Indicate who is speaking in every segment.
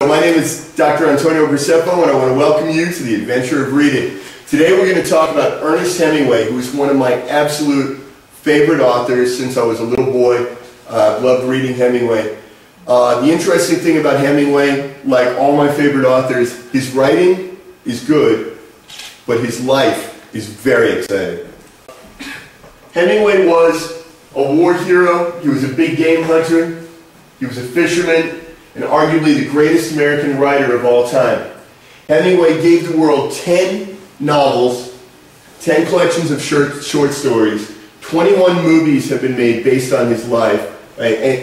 Speaker 1: my name is Dr. Graceffo, and I want to welcome you to the adventure of reading. Today we're going to talk about Ernest Hemingway, who is one of my absolute favorite authors since I was a little boy. I've loved reading Hemingway. The interesting thing about Hemingway, like all my favorite authors, his writing is good, but his life is very exciting. Hemingway was a war hero, he was a big game hunter, he was a fisherman, and arguably the greatest American writer of all time. Hemingway gave the world 10 novels, 10 collections of short stories, 21 movies have been made based on his life,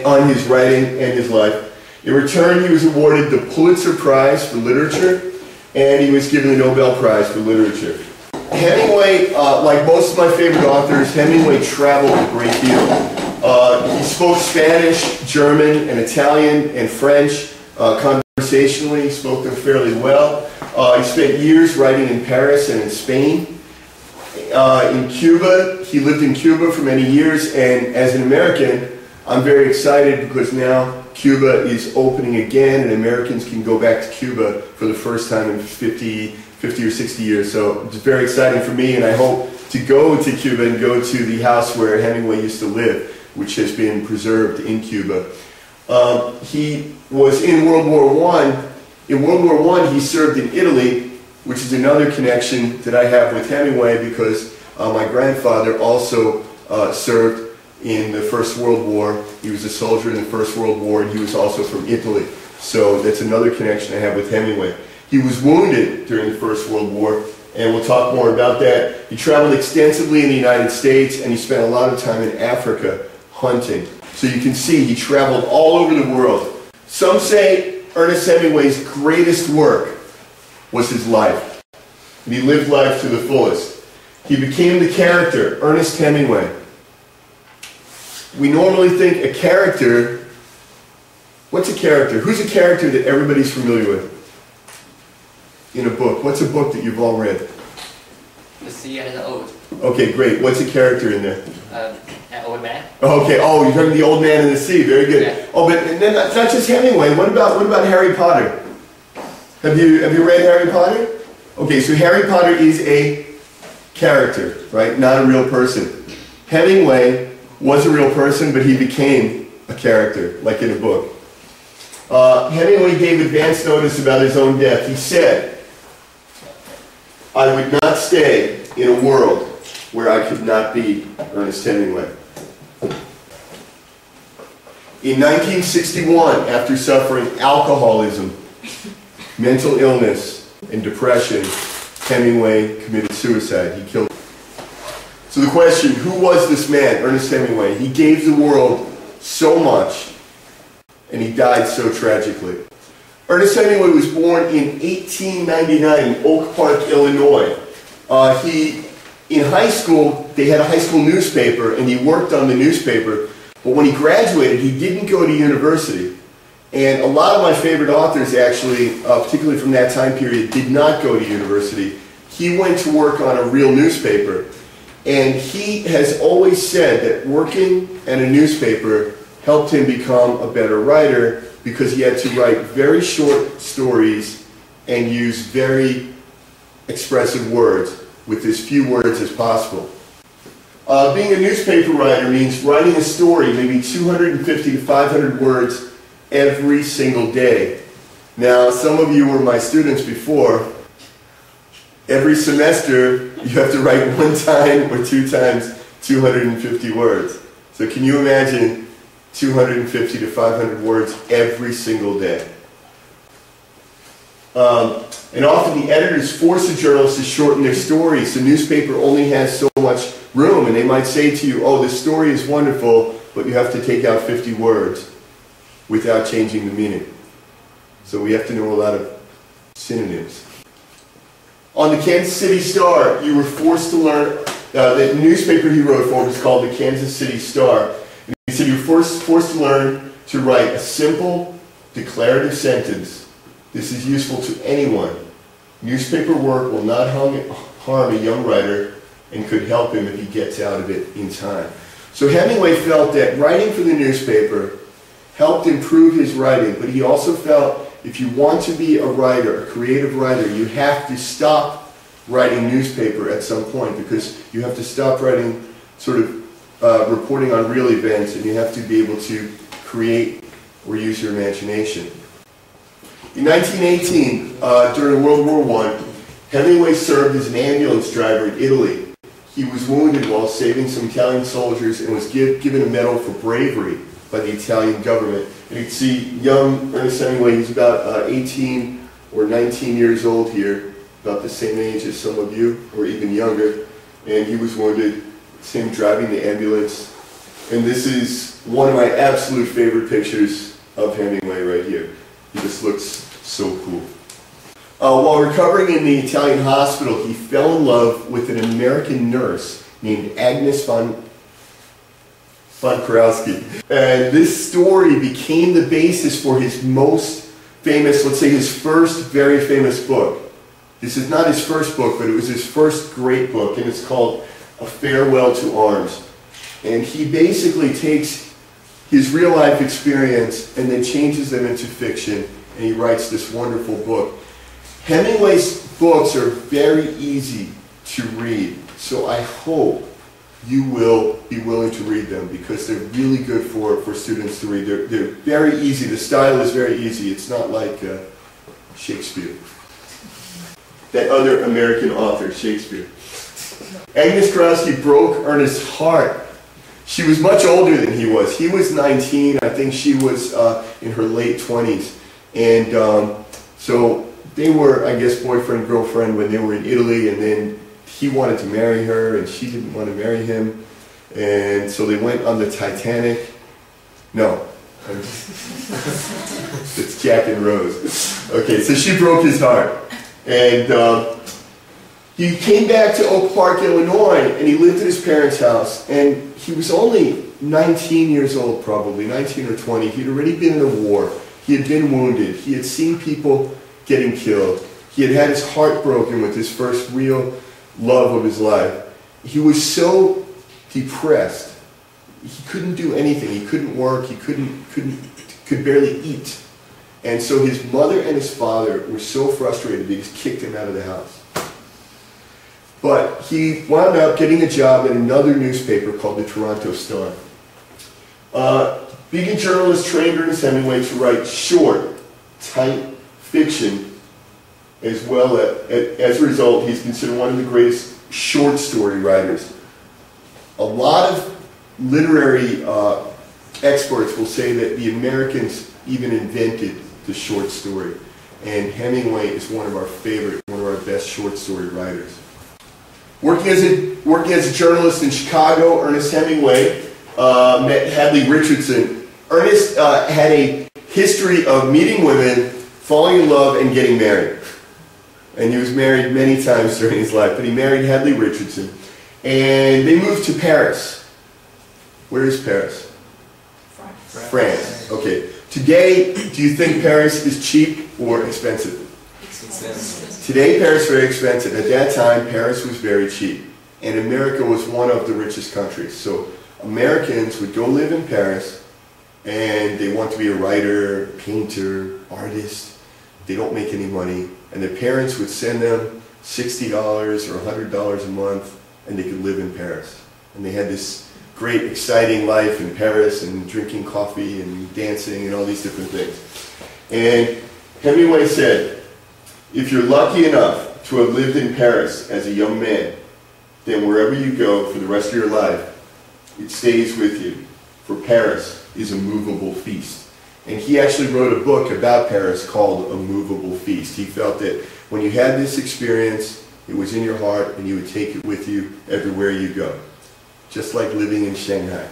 Speaker 1: on his writing and his life. In return, he was awarded the Pulitzer Prize for literature, and he was given the Nobel Prize for literature. Hemingway, like most of my favorite authors, Hemingway traveled a great deal. He spoke Spanish, German, and Italian, and French conversationally. He spoke them fairly well. He spent years writing in Paris and in Spain. In Cuba, he lived in Cuba for many years, and as an American, I'm very excited because now Cuba is opening again, and Americans can go back to Cuba for the first time in 50 or 60 years. So it's very exciting for me, and I hope to go to Cuba and go to the house where Hemingway used to live, which has been preserved in Cuba. He was in World War I. In World War I, he served in Italy, which is another connection that I have with Hemingway because my grandfather also served in the First World War. He was a soldier in the First World War, and he was also from Italy. So that's another connection I have with Hemingway. He was wounded during the First World War, and we'll talk more about that. He traveled extensively in the United States, and he spent a lot of time in Africa hunting. So you can see he traveled all over the world. Some say Ernest Hemingway's greatest work was his life. And he lived life to the fullest. He became the character, Ernest Hemingway. We normally think a character, what's a character? Who's a character that everybody's familiar with in a book? What's a book that you've all read?
Speaker 2: The Sea and the Old.
Speaker 1: Okay, great. What's a character in there?
Speaker 2: An old man.
Speaker 1: Okay, oh, you're talking the old man in the sea. Very good.
Speaker 2: Yeah.
Speaker 1: Oh, but and then it's not just Hemingway. What about Harry Potter? Have you read Harry Potter? Okay, so Harry Potter is a character, right? Not a real person. Hemingway was a real person, but he became a character, like in a book. Hemingway gave advance notice about his own death. He said, "I would not stay in a world where I could not be Ernest Hemingway." In 1961, after suffering alcoholism, mental illness, and depression, Hemingway committed suicide. He killed. So the question, who was this man, Ernest Hemingway? He gave the world so much, and he died so tragically. Ernest Hemingway was born in 1899 in Oak Park, Illinois. In high school, they had a high school newspaper, and he worked on the newspaper. But when he graduated, he didn't go to university. And a lot of my favorite authors, actually, particularly from that time period, did not go to university. He went to work on a real newspaper. And he has always said that working at a newspaper helped him become a better writer because he had to write very short stories and use very expressive words with as few words as possible. Being a newspaper writer means writing a story, maybe 250 to 500 words every single day. Now, some of you were my students before. Every semester, you have to write 1 time or 2 times 250 words. So can you imagine 250 to 500 words every single day? And often the editors force the journalists to shorten their stories. The newspaper only has so much room, and they might say to you, "Oh, this story is wonderful, but you have to take out 50 words without changing the meaning." So we have to know a lot of synonyms. On the Kansas City Star, you were forced to learn, the newspaper he wrote for was called the Kansas City Star. And he said you were forced to learn to write a simple, declarative sentence. This is useful to anyone. Newspaper work will not harm a young writer and could help him if he gets out of it in time. So Hemingway felt that writing for the newspaper helped improve his writing, but he also felt if you want to be a writer, a creative writer, you have to stop writing newspaper at some point, because you have to stop writing sort of reporting on real events, and you have to be able to create or use your imagination. In 1918, during World War I, Hemingway served as an ambulance driver in Italy. He was wounded while saving some Italian soldiers and was given a medal for bravery by the Italian government. And you can see young Ernest Hemingway, he's about 18 or 19 years old here, about the same age as some of you, or even younger. And he was wounded, it's him driving the ambulance. And this is one of my absolute favorite pictures of Hemingway right here. He just looks so cool. While recovering in the Italian hospital, he fell in love with an American nurse named Agnes von Kurowski. And this story became the basis for his most famous, let's say his first very famous book. This is not his first book, but it was his first great book, and it's called A Farewell to Arms. And he basically takes his real life experience and then changes them into fiction, and he writes this wonderful book. Hemingway's books are very easy to read, so I hope you will be willing to read them, because they're really good for students to read. They're very easy. The style is very easy. It's not like Shakespeare. That other American author, Shakespeare. Agnes Kurowski broke Ernest's heart. She was much older than he was. He was 19. I think she was in her late 20s. And so they were, I guess, boyfriend, girlfriend when they were in Italy, and then he wanted to marry her and she didn't want to marry him. And so they went on the Titanic. No. It's Jack and Rose. Okay, so she broke his heart. And he came back to Oak Park, Illinois, and he lived at his parents' house. And he was only 19 years old, probably, 19 or 20. He'd already been in a war. He had been wounded. He had seen people getting killed. He had had his heart broken with his first real love of his life. He was so depressed. He couldn't do anything. He couldn't work. He could barely eat. And so his mother and his father were so frustrated, they just kicked him out of the house. But he wound up getting a job at another newspaper called the Toronto Star. Being a journalist trained Ernest Hemingway to write short, tight fiction, as well as a result, he's considered one of the greatest short story writers. A lot of literary experts will say that the Americans even invented the short story, and Hemingway is one of our favorite, one of our best short story writers. Working as a journalist in Chicago, Ernest Hemingway met Hadley Richardson. Ernest had a history of meeting women, falling in love, and getting married. And he was married many times during his life, but he married Hadley Richardson. And they moved to Paris. Where is Paris? France. Okay. Today, do you think Paris is cheap or expensive?
Speaker 2: Expensive.
Speaker 1: Today, Paris is very expensive. At that time, Paris was very cheap. And America was one of the richest countries. So Americans would go live in Paris, and they want to be a writer, painter, artist. They don't make any money. And their parents would send them $60 or $100 a month, and they could live in Paris. And they had this great, exciting life in Paris, and drinking coffee and dancing and all these different things. And Hemingway said, if you're lucky enough to have lived in Paris as a young man, then wherever you go for the rest of your life, it stays with you. For Paris is a movable feast. And he actually wrote a book about Paris called A Movable Feast. He felt that when you had this experience, it was in your heart, and you would take it with you everywhere you go. Just like living in Shanghai.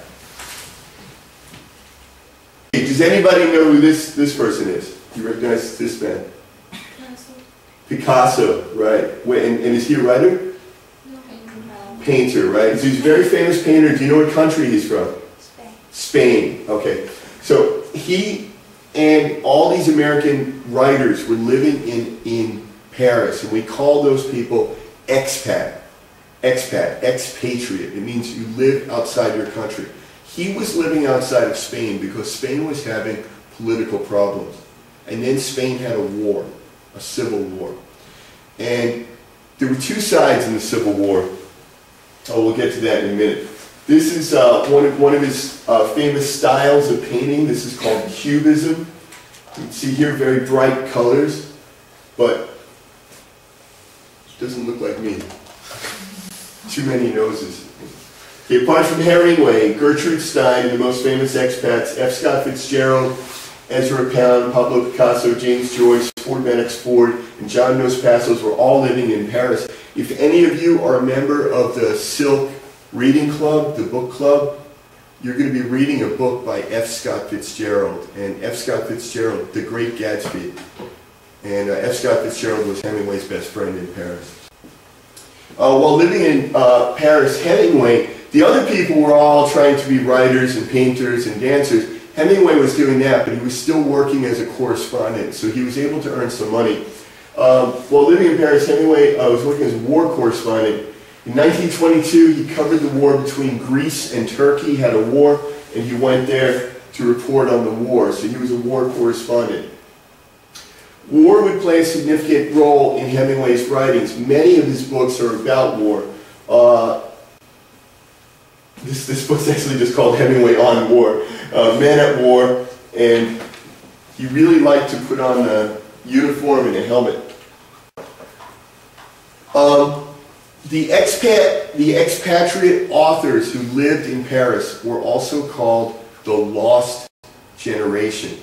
Speaker 1: Does anybody know who this person is? You recognize this man? Picasso, right. Wait, and is he a writer?
Speaker 3: No.
Speaker 1: Painter, right? So he's a very famous painter. Do you know what country he's from?
Speaker 3: Spain.
Speaker 1: Spain, okay. So he and all these American writers were living in Paris, and we call those people expat. Expatriate. It means you live outside your country. He was living outside of Spain because Spain was having political problems. and then Spain had a war, a civil war. And there were two sides in the Civil War. Oh, we'll get to that in a minute. This is one of his famous styles of painting. This is called Cubism. You can see here very bright colors, but it doesn't look like me. Too many noses. Okay, apart from Hemingway, Gertrude Stein, the most famous expats, F. Scott Fitzgerald, Ezra Pound, Pablo Picasso, James Joyce, Ford Madox Ford, and John Dos Passos were all living in Paris. If any of you are a member of the SILC reading club, the book club, you're going to be reading a book by F. Scott Fitzgerald. And F. Scott Fitzgerald, The Great Gatsby. And F. Scott Fitzgerald was Hemingway's best friend in Paris. While living in Paris, Hemingway, the other people were all trying to be writers and painters and dancers. Hemingway was doing that, but he was still working as a correspondent, so he was able to earn some money. While living in Paris, Hemingway was working as a war correspondent. In 1922, he covered the war between Greece and Turkey, he had a war, and he went there to report on the war, so he was a war correspondent. War would play a significant role in Hemingway's writings. Many of his books are about war. This book's actually just called Hemingway on War, Men at War, and he really liked to put on a uniform and a helmet. The expatriate authors who lived in Paris were also called the Lost Generation.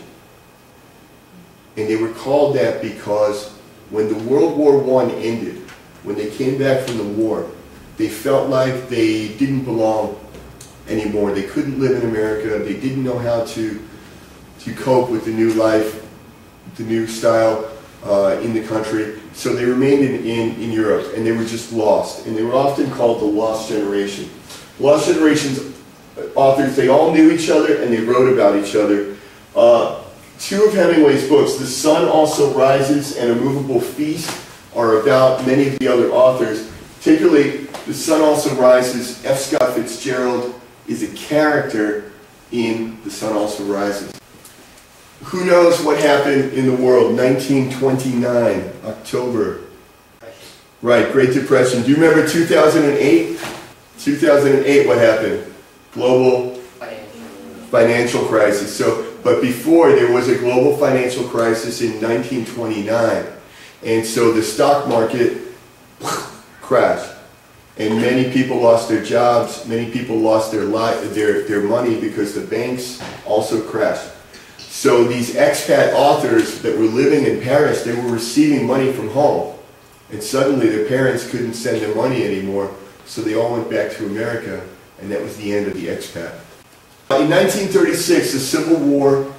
Speaker 1: And they were called that because when the World War I ended, when they came back from the war, they felt like they didn't belong anymore. They couldn't live in America. They didn't know how to cope with the new life, the new style in the country. So they remained in Europe, and they were just lost. And they were often called the Lost Generation. Lost Generation's authors, they all knew each other, and they wrote about each other. Two of Hemingway's books, The Sun Also Rises and A Movable Feast, are about many of the other authors. Particularly, The Sun Also Rises, F. Scott Fitzgerald is a character in The Sun Also Rises. Who knows what happened in the world? 1929, October. Right, Great Depression. Do you remember 2008? 2008, what happened? Global financial crisis. But before, there was a global financial crisis in 1929. And so the stock market crashed. And many people lost their jobs, many people lost their money because the banks also crashed. So these expat authors that were living in Paris, they were receiving money from home. And suddenly their parents couldn't send them money anymore, so they all went back to America, and that was the end of the expat. In 1936, a civil war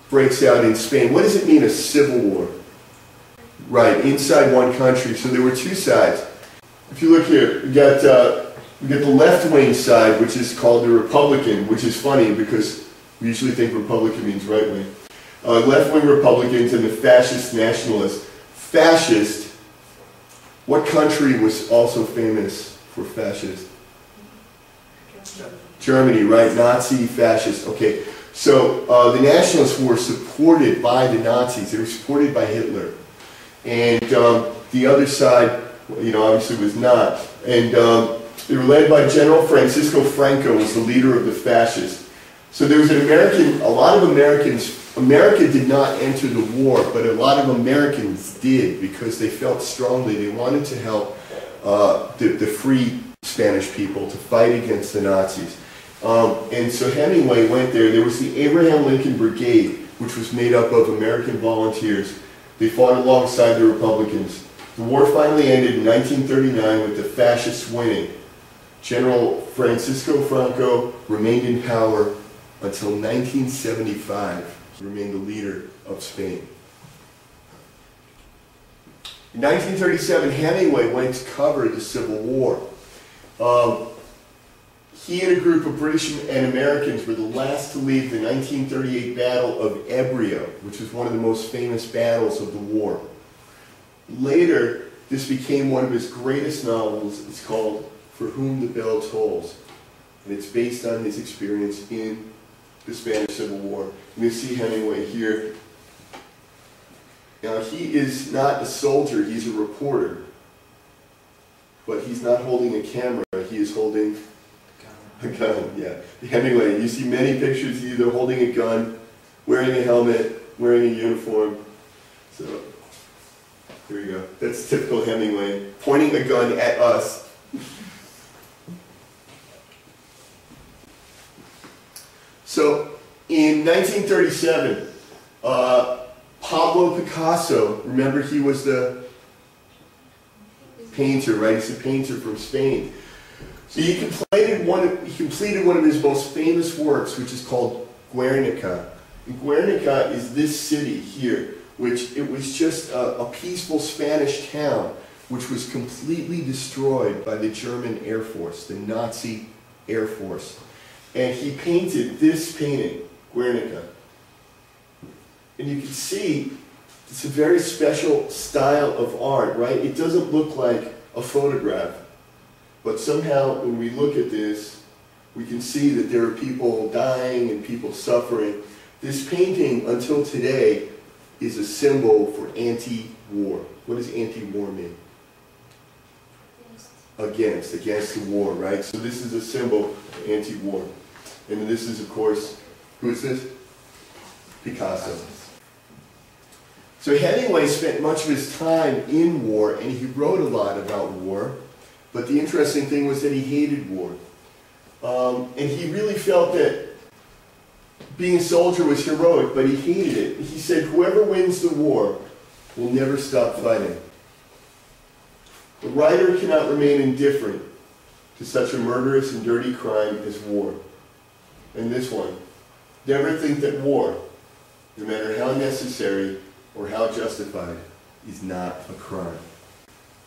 Speaker 1: breaks out in Spain. What does it mean, a civil war? Right, inside one country. So there were two sides. If you look here, we got the left-wing side, which is called the Republican, which is funny because we usually think Republican means right-wing. Left-wing Republicans and the fascist nationalists. Fascist, what country was also famous for fascist? Germany, right? Nazi, fascist. Okay, so the nationalists were supported by the Nazis. They were supported by Hitler. And the other side, you know, obviously was not. And they were led by General Francisco Franco, was the leader of the fascists. So there was a lot of Americans, America did not enter the war, but a lot of Americans did because they felt strongly they wanted to help the free Spanish people to fight against the Nazis. And so Hemingway went there. There was the Abraham Lincoln Brigade, which was made up of American volunteers. They fought alongside the Republicans. The war finally ended in 1939 with the fascists winning. General Francisco Franco remained in power until 1975. He remained the leader of Spain. In 1937, Hemingway went to cover the Civil War. He and a group of British and Americans were the last to leave the 1938 Battle of Ebrio, which was one of the most famous battles of the war. Later, this became one of his greatest novels. It's called For Whom the Bell Tolls. And it's based on his experience in the Spanish Civil War. You can see Hemingway here Now he is not a soldier, he's a reporter. But he's not holding a camera, he is holding a gun, yeah. Hemingway, you see many pictures either holding a gun, wearing a helmet, wearing a uniform. So, here we go. That's typical Hemingway, pointing a gun at us. So, in 1937, Pablo Picasso, remember he was the painter, right? He's a painter from Spain. So he completed one of his most famous works, which is called Guernica. And Guernica is this city here, which it was just a peaceful Spanish town, which was completely destroyed by the German Air Force, the Nazi Air Force. And he painted this painting, Guernica. And you can see it's a very special style of art, right? It doesn't look like a photograph. But somehow when we look at this, we can see that there are people dying and people suffering. This painting, until today, is a symbol for anti-war. What does anti-war mean? Against the war, right? So this is a symbol of anti-war. And this is, of course, who is this? Picasso. So Hemingway spent much of his time in war, and he wrote a lot about war. But the interesting thing was that he hated war. And he really felt that being a soldier was heroic, but he hated it. He said, whoever wins the war will never stop fighting. The writer cannot remain indifferent to such a murderous and dirty crime as war. And this one, never think that war, no matter how necessary or how justified, is not a crime.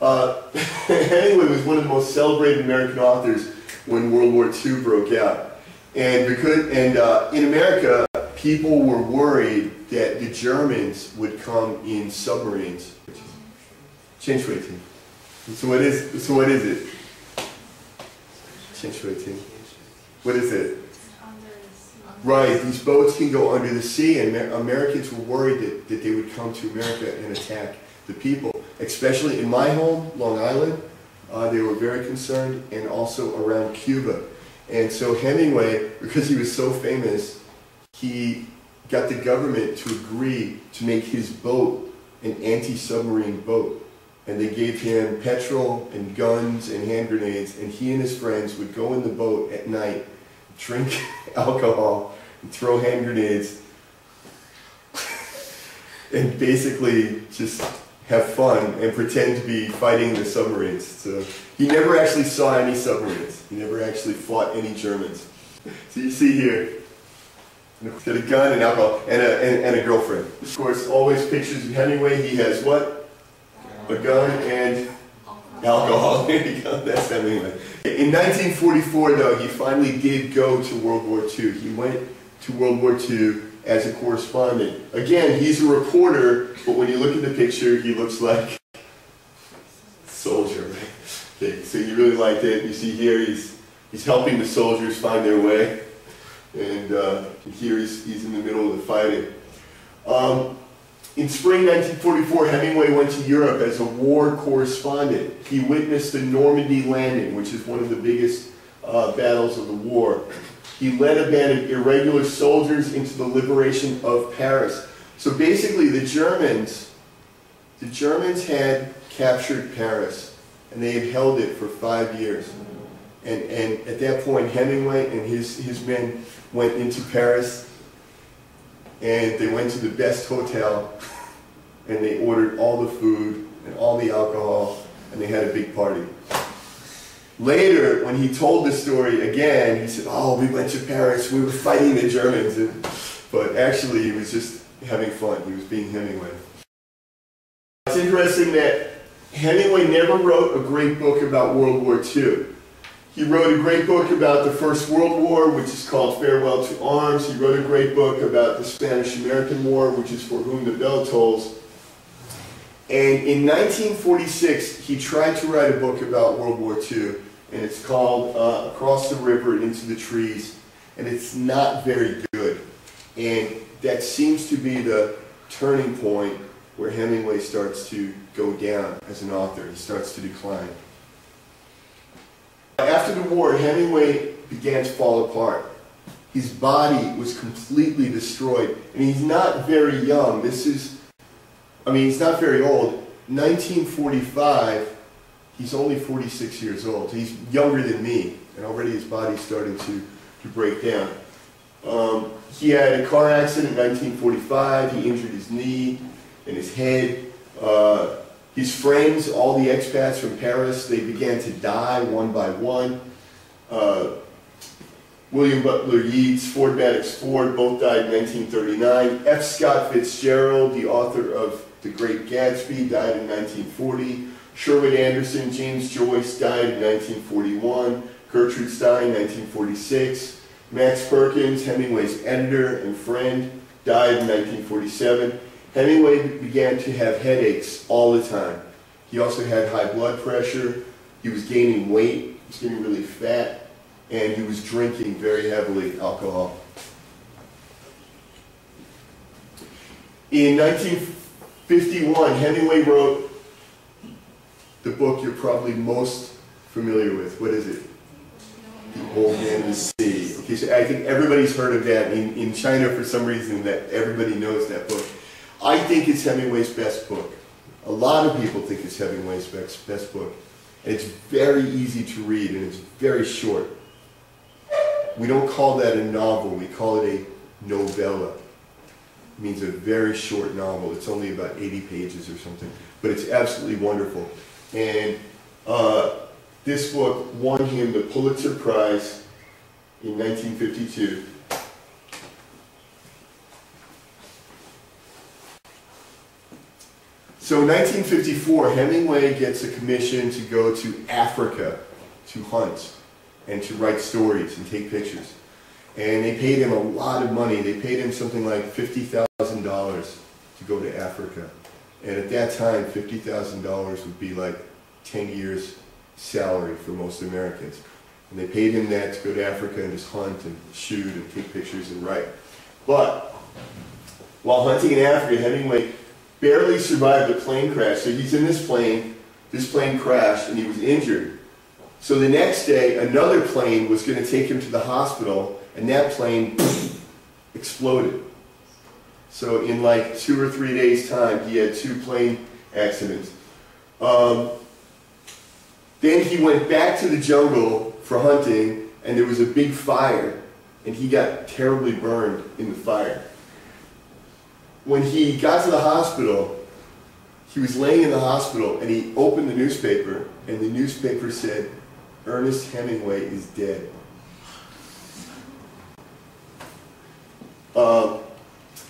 Speaker 1: Hemingway was one of the most celebrated American authors when World War II broke out. And in America, people were worried that the Germans would come in submarines. Change rating. So what is it? Change rating. What is it? Right, these boats can go under the sea, and Americans were worried that they would come to America and attack the people. Especially in my home, Long Island, they were very concerned, and also around Cuba. And so Hemingway, because he was so famous, he got the government to agree to make his boat an anti-submarine boat. And they gave him petrol and guns and hand grenades, and he and his friends would go in the boat at night, drink alcohol, and throw hand grenades, and basically just have fun and pretend to be fighting the submarines. So he never actually saw any submarines. He never actually fought any Germans. So you see here, he's got a gun and alcohol and a girlfriend. Of course, always pictures of Hemingway. He has what? A gun and alcohol. There you go. That's Hemingway. In 1944, though, he finally did go to World War II. He went to World War II as a correspondent. Again, he's a reporter, but when you look at the picture, he looks like a soldier, right? Okay, so he really liked it. You see here, he's helping the soldiers find their way. And here he's in the middle of the fighting. In spring 1944, Hemingway went to Europe as a war correspondent. He witnessed the Normandy landing, which is one of the biggest battles of the war. He led a band of irregular soldiers into the liberation of Paris. So basically the Germans had captured Paris, and they had held it for 5 years. And at that point, Hemingway and his men went into Paris, and they went to the best hotel, and they ordered all the food and all the alcohol, and they had a big party. Later, when he told the story again, he said, oh, we went to Paris, we were fighting the Germans. But actually, he was just having fun. He was being Hemingway. It's interesting that Hemingway never wrote a great book about World War II. He wrote a great book about the First World War, which is called Farewell to Arms. He wrote a great book about the Spanish-American War, which is For Whom the Bell Tolls. And in 1946, he tried to write a book about World War II, and it's called Across the River Into the Trees, and it's not very good. And that seems to be the turning point where Hemingway starts to go down as an author. He starts to decline. After the war, Hemingway began to fall apart. His body was completely destroyed. And he's not very young. He's not very old. 1945, he's only 46 years old. He's younger than me, and already his body's starting to break down. He had a car accident in 1945. He injured his knee and his head. His friends, all the expats from Paris, they began to die one by one. William Butler Yeats, Ford Madox Ford, both died in 1939. F. Scott Fitzgerald, the author of The Great Gatsby, died in 1940. Sherwood Anderson, James Joyce died in 1941. Gertrude Stein, 1946. Max Perkins, Hemingway's editor and friend, died in 1947. Hemingway began to have headaches all the time. He also had high blood pressure. He was gaining weight. He was getting really fat. And he was drinking very heavily alcohol. In 1951, Hemingway wrote the book you're probably most familiar with. What is it? The Old Man and the Sea. Okay, so I think everybody's heard of that. In China, for some reason, that everybody knows that book. I think it's Hemingway's best book. A lot of people think it's Hemingway's best book. And it's very easy to read, and it's very short. We don't call that a novel, we call it a novella. It means a very short novel. It's only about 80 pages or something. But it's absolutely wonderful. And this book won him the Pulitzer Prize in 1952. So in 1954, Hemingway gets a commission to go to Africa to hunt and to write stories and take pictures. And they paid him a lot of money. They paid him something like $50,000 to go to Africa. And at that time, $50,000 would be like 10 years' salary for most Americans. And they paid him that to go to Africa and just hunt and shoot and take pictures and write. But while hunting in Africa, Hemingway barely survived a plane crash. So he's in this plane crashed, and he was injured. So the next day, another plane was going to take him to the hospital, and that plane exploded. So in like 2 or 3 days' time, he had 2 plane accidents. Then he went back to the jungle for hunting, and there was a big fire, and he got terribly burned in the fire. When he got to the hospital, he was laying in the hospital, and he opened the newspaper, and the newspaper said, Ernest Hemingway is dead.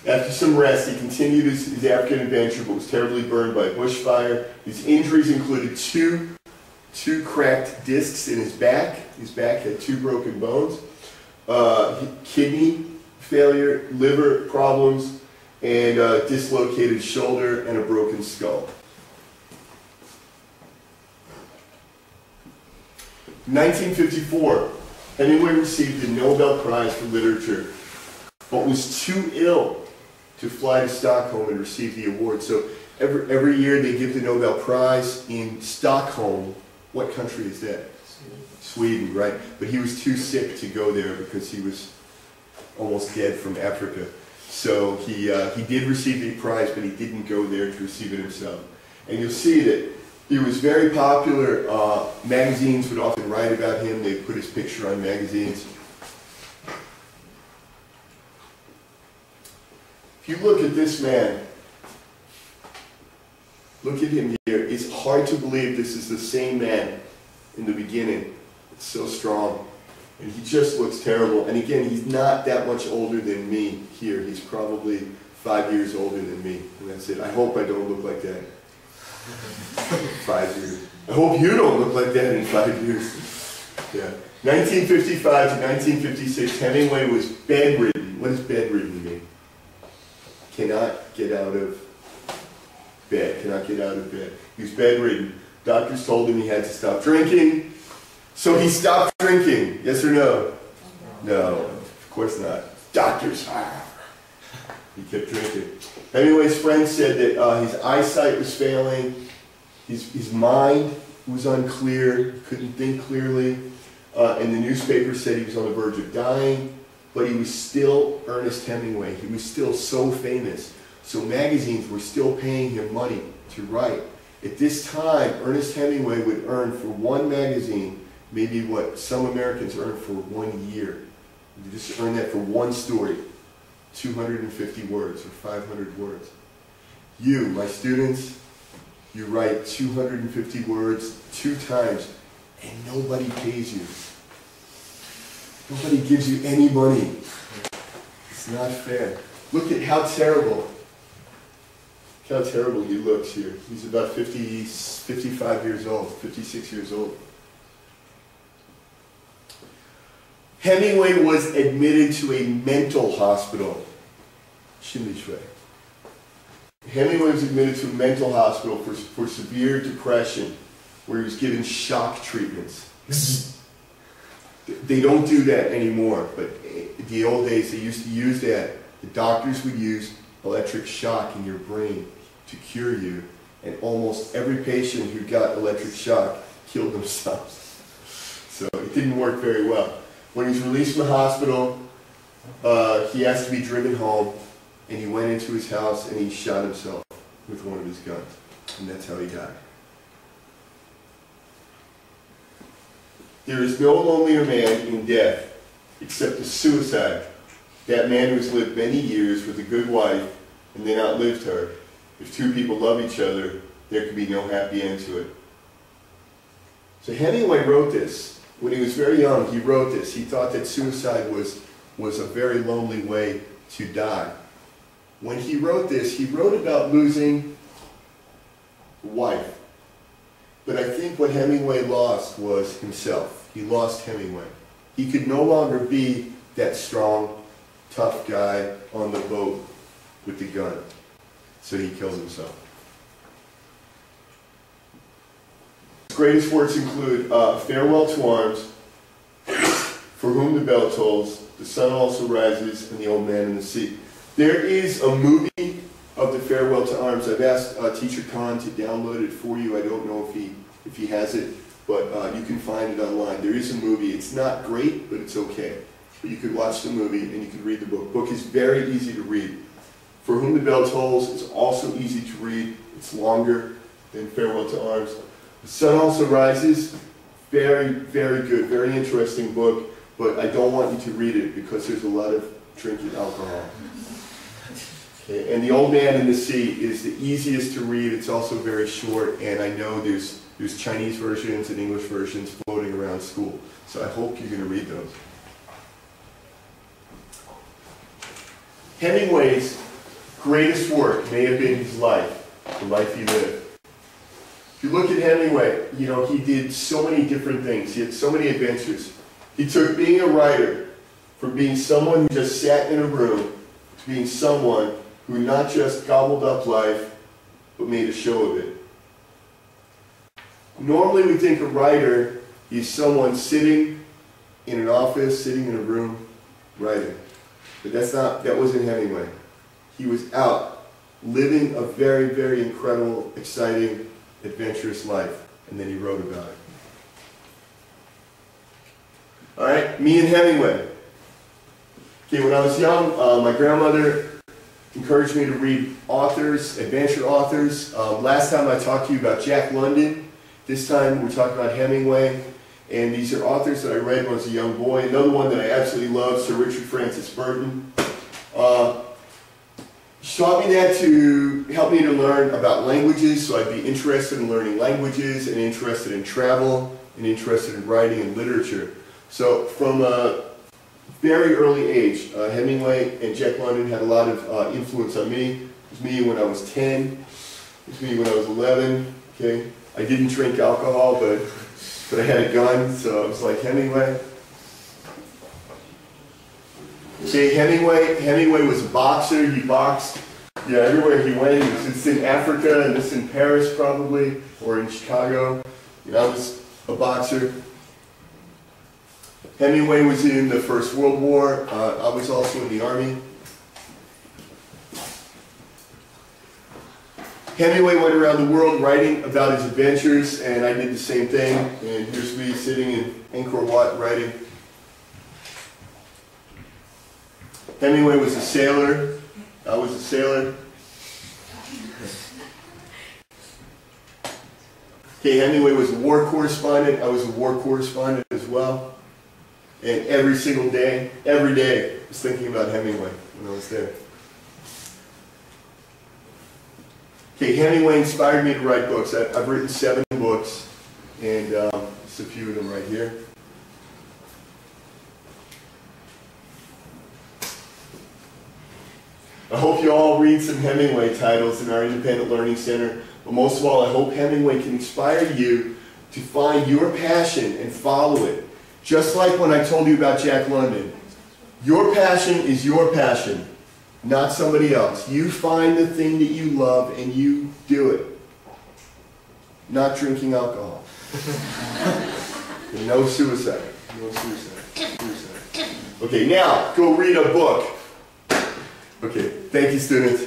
Speaker 1: After some rest, he continued his African adventure, but was terribly burned by bushfire. His injuries included two cracked discs in his back. His back had 2 broken bones, kidney failure, liver problems, and a dislocated shoulder and a broken skull. 1954, Hemingway received the Nobel Prize for Literature, but was too ill to fly to Stockholm and receive the award. So every year they give the Nobel Prize in Stockholm. What country is that? Sweden, right? But he was too sick to go there because he was almost dead from Africa. So he did receive the prize, but he didn't go there to receive it himself. And you'll see that he was very popular. Magazines would often write about him. They'd put his picture on magazines. If you look at this man, look at him here. It's hard to believe this is the same man in the beginning. It's so strong. And he just looks terrible. And again, he's not that much older than me here. He's probably 5 years older than me. And that's it. I hope I don't look like that. 5 years. I hope you don't look like that in 5 years. Yeah. 1955 to 1956, Hemingway was bedridden. What does bedridden mean? Cannot get out of bed. Cannot get out of bed. He was bedridden. Doctors told him he had to stop drinking. So he stopped drinking. Yes or no? No, of course not. Doctors. He kept drinking. Hemingway's friend said that his eyesight was failing, his mind was unclear, couldn't think clearly, and the newspaper said he was on the verge of dying, but he was still Ernest Hemingway. He was still so famous. So magazines were still paying him money to write. At this time, Ernest Hemingway would earn for one magazine maybe what some Americans earn for 1 year. You just earn that for one story, 250 words or 500 words. You, my students, you write 250 words 2 times and nobody pays you. Nobody gives you any money. It's not fair. Look at how terrible he looks here. He's about 55 years old, 56 years old. Hemingway was admitted to a mental hospital. Hemingway was admitted to a mental hospital for severe depression, where he was given shock treatments. They don't do that anymore, but in the old days they used to use that. The doctors would use electric shock in your brain to cure you, and almost every patient who got electric shock killed themselves. So it didn't work very well. When he was released from the hospital, he asked to be driven home, and he went into his house and he shot himself with one of his guns, and that's how he died. There is no lonelier man in death except the suicide. That man who has lived many years with a good wife and then outlived her. If 2 people love each other, there can be no happy end to it. So Hemingway wrote this. When he was very young, he wrote this. He thought that suicide was a very lonely way to die. When he wrote this, he wrote about losing a wife. But I think what Hemingway lost was himself. He lost Hemingway. He could no longer be that strong, tough guy on the boat with the gun. So he killed himself. His greatest works include Farewell to Arms, For Whom the Bell Tolls, The Sun Also Rises, and The Old Man in the Sea. There is a movie of the Farewell to Arms. I've asked Teacher Khan to download it for you. I don't know if he has it, but you can find it online. There is a movie. It's not great, but it's okay. But you could watch the movie and you could read the book. The book is very easy to read. For Whom the Bell Tolls is also easy to read. It's longer than Farewell to Arms. The Sun Also Rises, very, very good, very interesting book, but I don't want you to read it because there's a lot of drinking alcohol. Okay. And The Old Man in the Sea is the easiest to read. It's also very short, and I know there's Chinese versions and English versions floating around school. So I hope you're going to read those. Hemingway's greatest work may have been his life, the life he lived. If you look at Hemingway, you know, he did so many different things. He had so many adventures. He took being a writer from being someone who just sat in a room to being someone who not just gobbled up life, but made a show of it. Normally we think a writer is someone sitting in an office, sitting in a room, writing. But that wasn't Hemingway. He was out, living a very, very incredible, exciting, adventurous life, and then he wrote about it. All right, me and Hemingway. Okay, when I was young, my grandmother encouraged me to read authors, adventure authors. Last time I talked to you about Jack London. This time we're talking about Hemingway, and these are authors that I read when I was a young boy. Another one that I absolutely love, Sir Richard Francis Burton. She taught me that to help me to learn about languages, so I'd be interested in learning languages, and interested in travel, and interested in writing and literature. So from a very early age, Hemingway and Jack London had a lot of influence on me. It was me when I was 10, it was me when I was 11, okay? I didn't drink alcohol, but I had a gun, so I was like Hemingway. Okay, Hemingway was a boxer. He boxed, yeah, everywhere he went. It's in Africa, and this in Paris probably, or in Chicago. You know, I was a boxer. Hemingway was in the First World War. I was also in the Army. Hemingway went around the world writing about his adventures, and I did the same thing. And here's me sitting in Angkor Wat writing. Hemingway was a sailor. I was a sailor. Okay, Hemingway was a war correspondent. I was a war correspondent as well. And every single day, every day, I was thinking about Hemingway when I was there. Okay, Hemingway inspired me to write books. I've written 7 books, and just a few of them right here. I hope you all read some Hemingway titles in our Independent Learning Center, but most of all, I hope Hemingway can inspire you to find your passion and follow it. Just like when I told you about Jack London. Your passion is your passion, not somebody else. You find the thing that you love and you do it. Not drinking alcohol. No suicide. No suicide. Okay, now, go read a book. Okay, thank you, students.